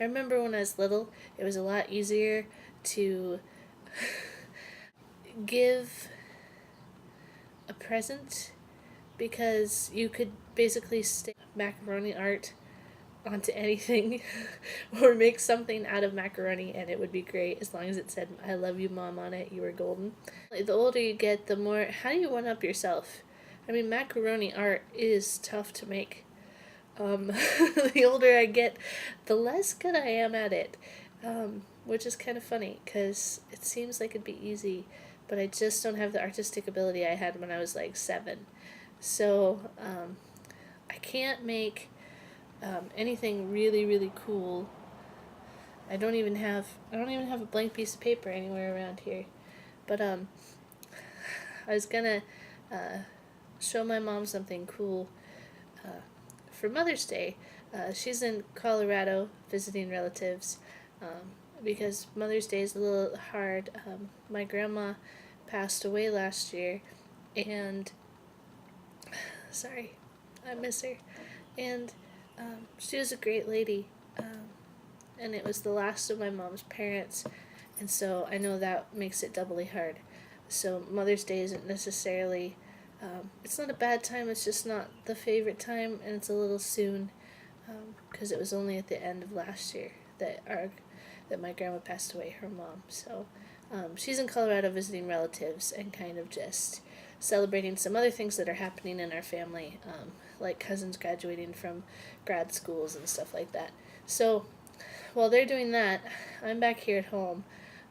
I remember when I was little, it was a lot easier to give a present because you could basically stick macaroni art onto anything or make something out of macaroni and it would be great as long as it said "I love you mom" on it. You were golden. The older you get, the more how do you one up yourself? I mean, macaroni art is tough to make. The older I get, the less good I am at it, which is kind of funny because it seems like it'd be easy, but I just don't have the artistic ability I had when I was like 7. So I can't make anything really really cool. I don't even have a blank piece of paper anywhere around here. But I was gonna uh, show my mom something cool for Mother's Day. She's in Colorado visiting relatives because Mother's Day is a little hard. My grandma passed away last year, and sorry, I miss her. And she was a great lady, and it was the last of my mom's parents, and so I know that makes it doubly hard. So Mother's Day isn't necessarily. It's not a bad time. It's just not the favorite time, and it's a little soon, because it was only at the end of last year that my grandma passed away, her mom. So she's in Colorado visiting relatives and kind of just celebrating some other things that are happening in our family, like cousins graduating from grad schools and stuff like that. So while they're doing that, I'm back here at home,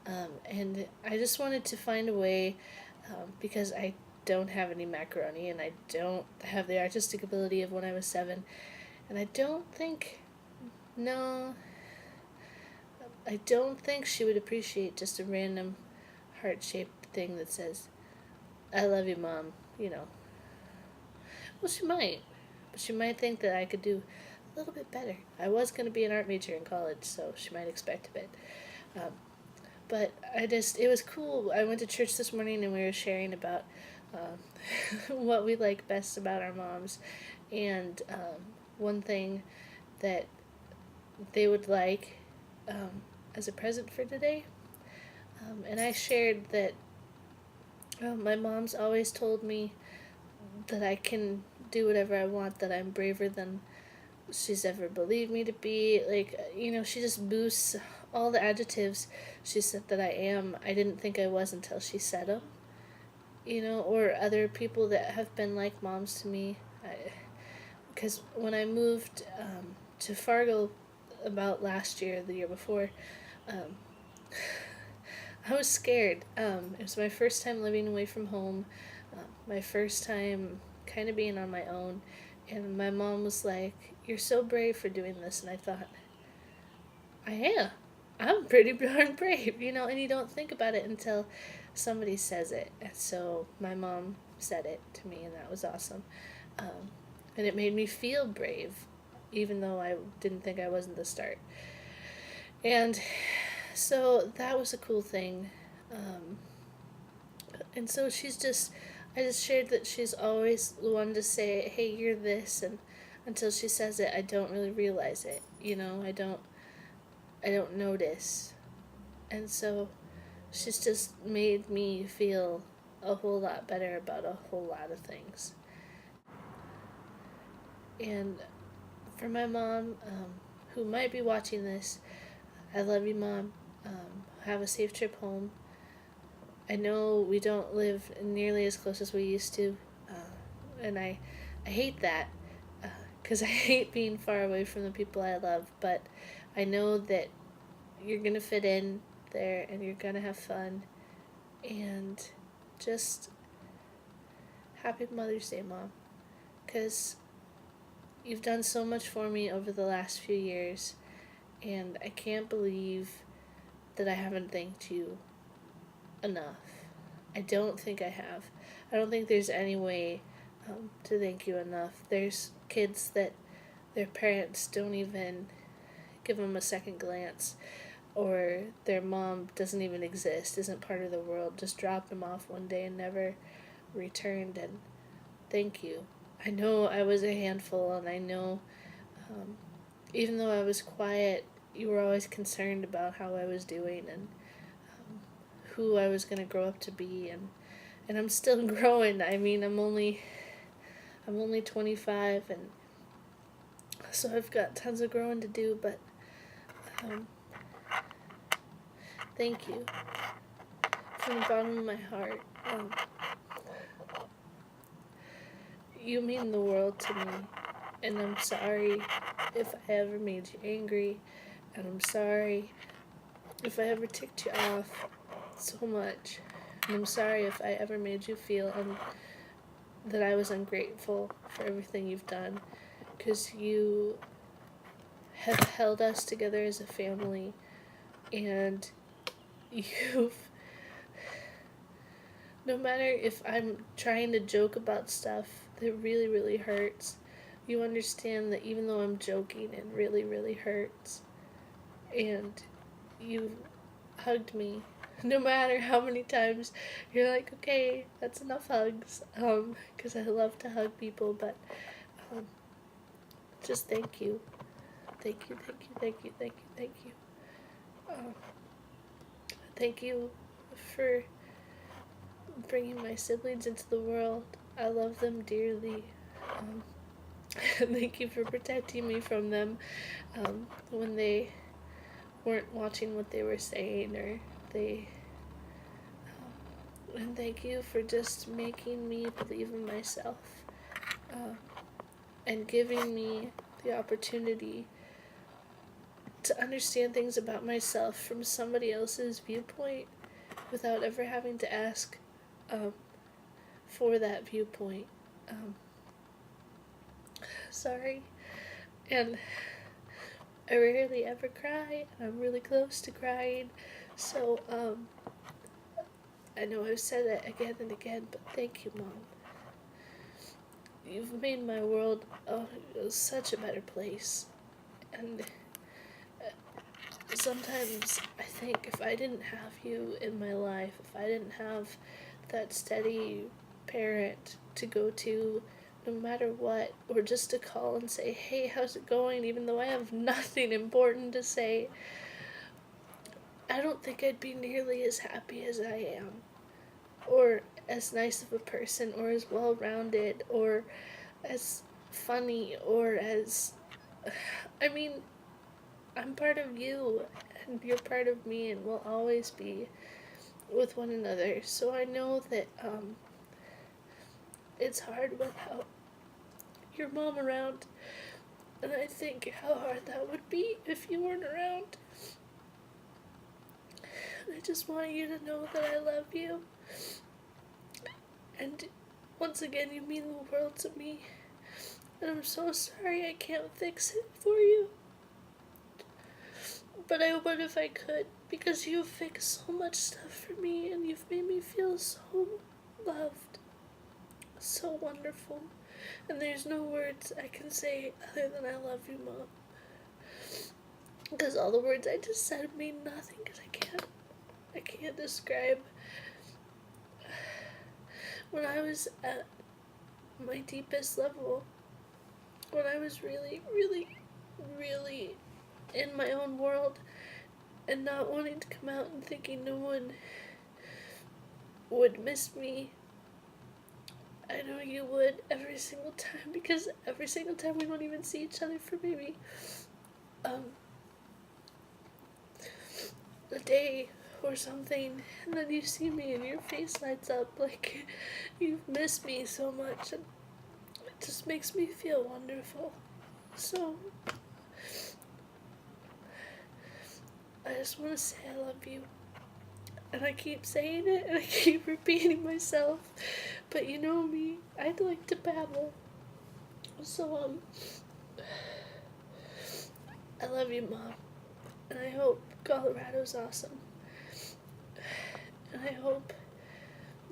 and I just wanted to find a way, because I don't have any macaroni and I don't have the artistic ability of when I was 7, and no, I don't think she would appreciate just a random heart shaped thing that says, "I love you, Mom," you know. Well, she might, but she might think that I could do a little bit better. I was going to be an art major in college, so she might expect a bit. Um, but it was cool. I went to church this morning and we were sharing about what we like best about our moms. And one thing that they would like as a present for today. And I shared that my mom's always told me that I can do whatever I want, that I'm braver than she's ever believed me to be. Like, she just boosts all the adjectives she said that I am. I didn't think I was until she said them. Or other people that have been like moms to me. Because when I moved to Fargo about last year, the year before, um, I was scared. It was my first time living away from home, my first time kind of being on my own, and my mom was like, "You're so brave for doing this," and I thought, I am. I'm pretty darn brave, and you don't think about it until somebody says it. And so my mom said it to me, and that was awesome. And it made me feel brave, even though I didn't think I was in the start. And so that was a cool thing. And so I just shared that she's always the one to say, "Hey, you're this," and until she says it, I don't really realize it. I don't notice. And so she's just made me feel a whole lot better about a whole lot of things. And for my mom, who might be watching this, I love you, Mom. Have a safe trip home. I know we don't live nearly as close as we used to, and I hate that because I hate being far away from the people I love, but I know that you're going to fit in there and you're going to have fun. And just happy Mother's Day, Mom, because you've done so much for me over the last few years, and I can't believe that I haven't thanked you enough. I don't think I have. I don't think there's any way to thank you enough. There's kids that their parents don't even give them a second glance, or their mom doesn't even exist, isn't part of the world, just dropped them off one day and never returned. And thank you. I know I was a handful, and I know, even though I was quiet you were always concerned about how I was doing and who I was gonna grow up to be, and I'm still growing. I mean, I'm only 25, and so I've got tons of growing to do. But um, thank you from the bottom of my heart. You mean the world to me, and I'm sorry if I ever made you angry, and I'm sorry if I ever ticked you off so much, and I'm sorry if I ever made you feel that I was ungrateful for everything you've done, because you have held us together as a family, and you've, no matter if I'm trying to joke about stuff that really, really hurts, you understand that even though I'm joking, it really, really hurts. And you hugged me. No matter how many times you're like, okay, that's enough hugs. Because I love to hug people, but um, just thank you. Thank you, thank you, thank you, thank you, thank you. Um, Thank you for bringing my siblings into the world. I love them dearly. Um, Thank you for protecting me from them when they weren't watching what they were saying, or they. And thank you for just making me believe in myself uh, and giving me the opportunity to understand things about myself from somebody else's viewpoint without ever having to ask um, for that viewpoint. Um, Sorry. And I rarely ever cry, and I'm really close to crying. So, I know I've said it again and again, but thank you, Mom. You've made my world such a better place. And sometimes I think if I didn't have you in my life, if I didn't have that steady parent to go to no matter what, or just to call and say, hey, how's it going, even though I have nothing important to say, I don't think I'd be nearly as happy as I am, or as nice of a person, or as well rounded, or as funny, or as. I mean, I'm part of you, and you're part of me, and we'll always be with one another. So I know that it's hard without your mom around, and I think how hard that would be if you weren't around. And I just want you to know that I love you, and once again, you mean the world to me, and I'm so sorry I can't fix it for you. But I would if I could, because you've fixed so much stuff for me, and you've made me feel so loved, so wonderful. And there's no words I can say other than I love you, Mom. Because all the words I just said mean nothing, because I can't describe. When I was at my deepest level, when I was really, really, really in my own world, and not wanting to come out and thinking no one would miss me, I know you would every single time, because every single time we don't even see each other for maybe a day or something, and then you see me and your face lights up like you've missed me so much, and it just makes me feel wonderful. So I just want to say I love you, and I keep saying it and I keep repeating myself, but you know me, I'd like to babble. So I love you, Mom, and I hope Colorado's awesome, and I hope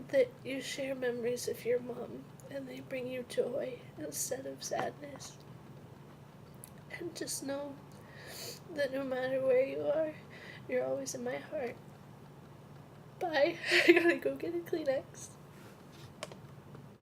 that you share memories of your mom and they bring you joy instead of sadness. And just know that no matter where you are, you're always in my heart. Bye. I gotta go get a Kleenex.